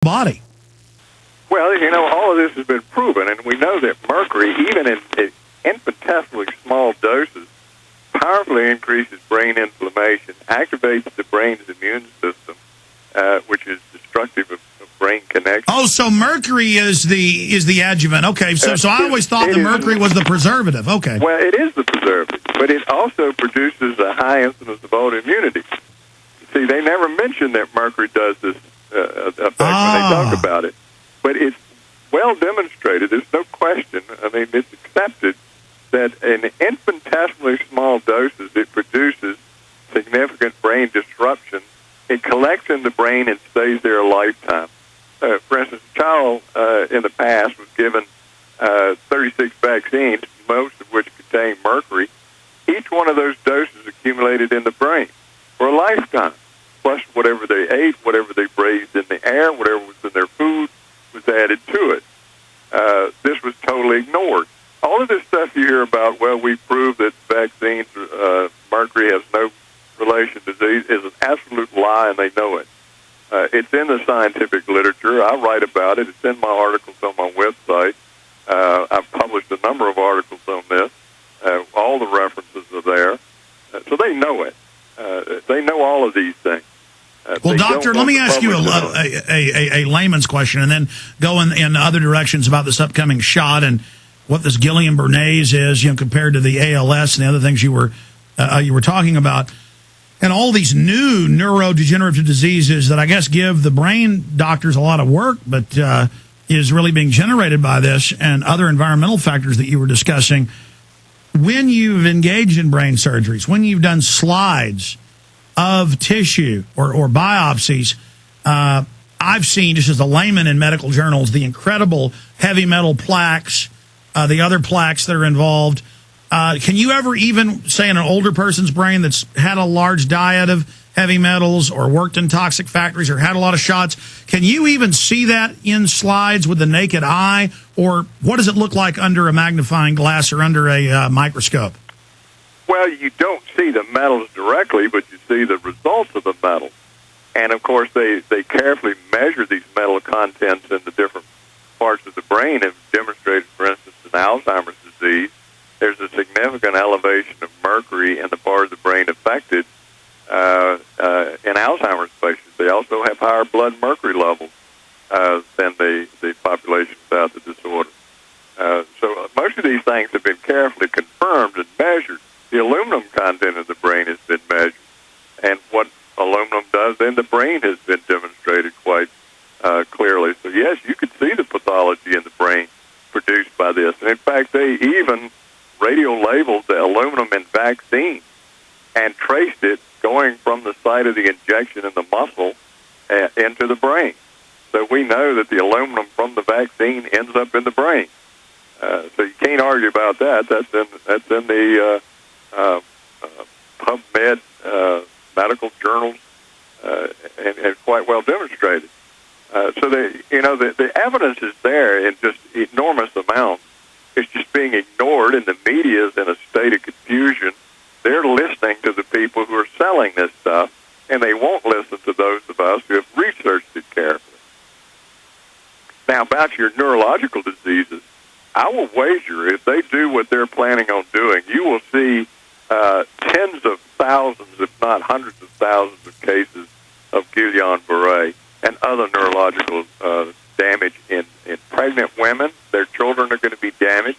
body. Well, all of this has been proven, and we know that mercury, even in infinitesimally small doses, powerfully increases brain inflammation, activates the brain's immune system, which is destructive of brain connections. Oh, so mercury is the adjuvant. Okay, so I always thought that mercury was the preservative. Okay. Well, it is the preservative, but it also produces a high incidence of autoimmunity. See, they never mention that mercury does this effect when they talk about it, but it's well demonstrated. There's no question. I mean, it's accepted that in infinitesimally small doses, it produces significant brain disruption. It collects in the brain and stays there a lifetime. For instance, a child in the past was given 36 vaccines, most of which contain mercury. Each one of those doses accumulated in the brain for a lifetime, plus whatever they ate, whatever they breathed in the air, whatever was in their food was added to it. This was totally ignored. All of this stuff you hear about, well, we prove that vaccines, mercury has no relation to disease, is an absolute lie, and they know it. It's in the scientific literature. I write about it. It's in my articles on my website. I've published a number of articles on this. All the references are there. So they know it. They know all of these things. Well, Doctor, let me ask you a layman's question and then go in other directions about this upcoming shot and what this Guillain-Barré's is, compared to the ALS and the other things you were talking about. And all these new neurodegenerative diseases that I guess give the brain doctors a lot of work, but is really being generated by this and other environmental factors that you were discussing. When you've engaged in brain surgeries, when you've done slides of tissue or biopsies, I've seen, just as a layman in medical journals, the incredible heavy metal plaques, the other plaques that are involved. Can you ever even say in an older person's brain that's had a large diet of heavy metals or worked in toxic factories or had a lot of shots, can you even see that in slides with the naked eye? Or what does it look like under a magnifying glass or under a microscope? Well, you don't see the metals directly, but you see the results of the metals. And, of course, they carefully measure these metal contents in the different parts of the brain and demonstrated, for instance, in Alzheimer's disease, there's a significant elevation of mercury in the part of the brain affected in Alzheimer's patients. They also have higher blood mercury levels than the population without the disorder. So most of these things have been carefully confirmed and measured. The aluminum content of the brain has been measured. And what aluminum does in the brain has been demonstrated quite clearly. So, yes, you can see the pathology in the brain produced by this. And, in fact, they even radio-labeled the aluminum in vaccine and traced it going from the site of the injection in the muscle into the brain. So we know that the aluminum from the vaccine ends up in the brain. So you can't argue about that. That's in the PubMed medical journals and quite well demonstrated. So the evidence is there in just enormous amounts. It's just being ignored, and the media is in a state of confusion. They're listening to the people who are selling this stuff, and they won't listen to those of us who have researched it carefully. Now, about your neurological diseases, I will wager if they do what they're planning on doing, you will see tens of thousands, if not hundreds of thousands of cases of Guillain-Barré and other neurological damage in pregnant women. Their children are going to be damaged.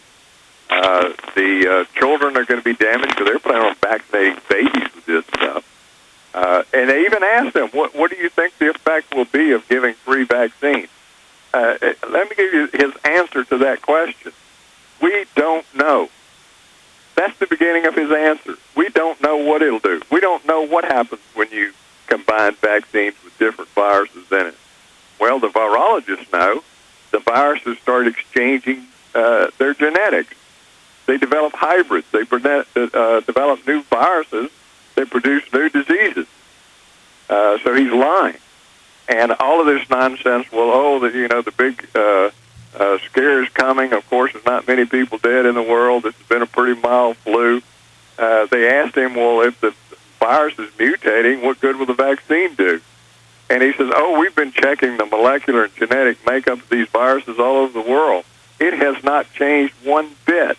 The children are going to be damaged because they're planning on vaccinating babies with this stuff. And they even asked them, what do you think the effect will be of giving free vaccines? Let me give you his answer to that question. We don't know. That's the beginning of his answer. We don't know what it'll do. We don't know what happens when you combine vaccines with different viruses in it. Well, the virologists know. The viruses start exchanging their genetics. They develop hybrids. They develop new viruses that produce new diseases. So he's lying. And all of this nonsense, the big scare is coming. Of course, there's not many people dead in the world. This has been a pretty mild flu. They asked him, well, if the virus is mutating, what good will the vaccine do? And he says, oh, we've been checking the molecular and genetic makeup of these viruses all over the world. It has not changed one bit.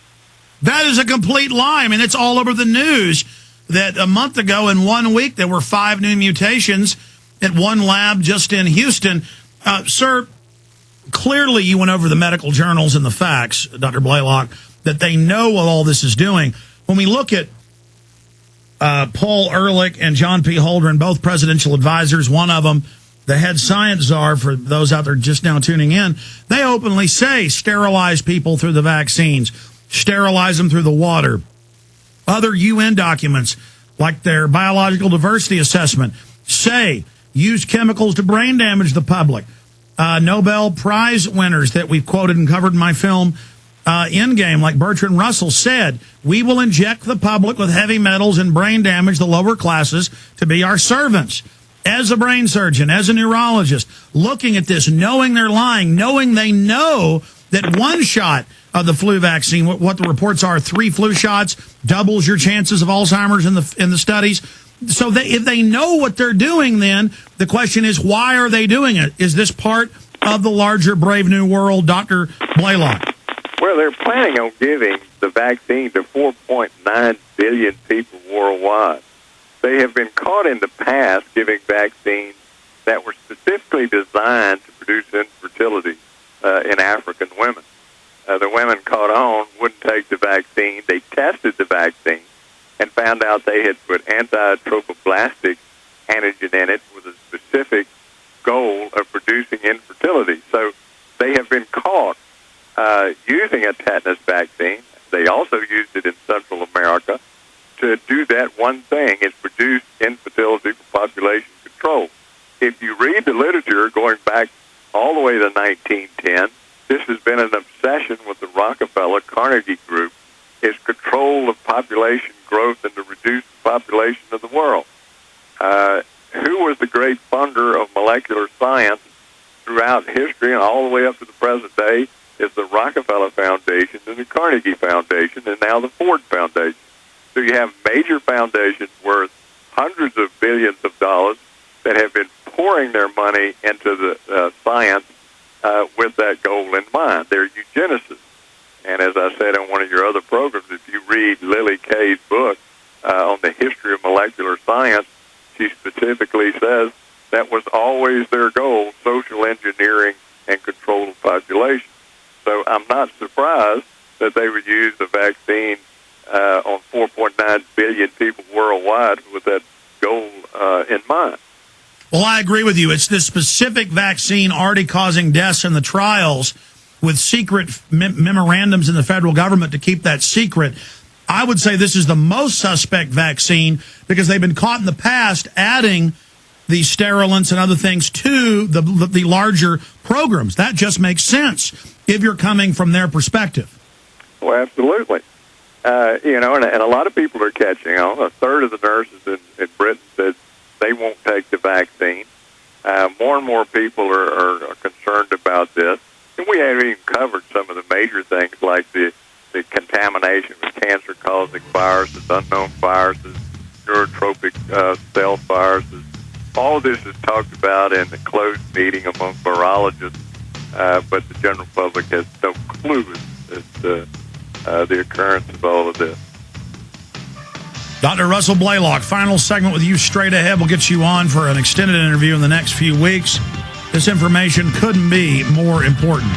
That is a complete lie. I mean, it's all over the news that a month ago in 1 week there were 5 new mutations at one lab just in Houston. Sir, clearly you went over the medical journals and the facts, Dr. Blaylock, that they know what all this is doing. When we look at Paul Ehrlich and John P. Holdren, both presidential advisors, one of them the head science czar, for those out there just now tuning in, they openly say sterilize people through the vaccines, sterilize them through the water. Other UN documents, like their biological diversity assessment, say use chemicals to brain damage the public. Nobel Prize winners that we've quoted and covered in my film Endgame, like Bertrand Russell, said, we will inject the public with heavy metals and brain damage the lower classes to be our servants. As a brain surgeon, as a neurologist, looking at this, knowing they're lying, knowing they know that one shot of the flu vaccine, what the reports are, 3 flu shots doubles your chances of Alzheimer's in the studies. So if they know what they're doing, then the question is, why are they doing it? Is this part of the larger Brave New World, Dr. Blaylock? Well, they're planning on giving the vaccine to 4.9 billion people worldwide. They have been caught in the past giving vaccines that were specifically designed to produce infertility in African women. The women caught on, wouldn't take the vaccine. They tested the vaccine and found out they had put anti-trophoblastic antigen in it with a specific goal of producing infertility. So they have been caught using a tetanus vaccine. They also used it in Central America to do that one thing, is produce infertility for population control. If you read the literature going back all the way to 1910, this has been an obsession with the Rockefeller Carnegie Group, is control of population growth and to reduce the population of the world. Who was the great funder of molecular science throughout history and all the way up to the present day is the Rockefeller Foundation and the Carnegie Foundation and now the Ford Foundation. So you have major foundations worth hundreds of billions of dollars that have been pouring their money into the science with that goal in mind. They're eugenicists. And as I said on one of your other programs, if you read Lily Kay's book on the history of molecular science, she specifically says that was always their goal, social engineering and control of population. So I'm not surprised that they would use the vaccine on 4.9 billion people worldwide with that goal in mind. Well, I agree with you. It's this specific vaccine already causing deaths in the trials with secret memorandums in the federal government to keep that secret. I would say this is the most suspect vaccine because they've been caught in the past adding these sterilants and other things to the larger programs. That just makes sense if you're coming from their perspective. Well, absolutely. And a lot of people are catching on. A third of the nurses in Britain said they won't take the vaccine. More and more people are concerned about this. And we haven't even covered some of the major things like the contamination with cancer-causing viruses, unknown viruses, neurotropic cell viruses. All of this is talked about in a closed meeting among virologists, but the general public has no clue as to the occurrence of all of this. Dr. Russell Blaylock, final segment with you straight ahead. We'll get you on for an extended interview in the next few weeks. This information couldn't be more important.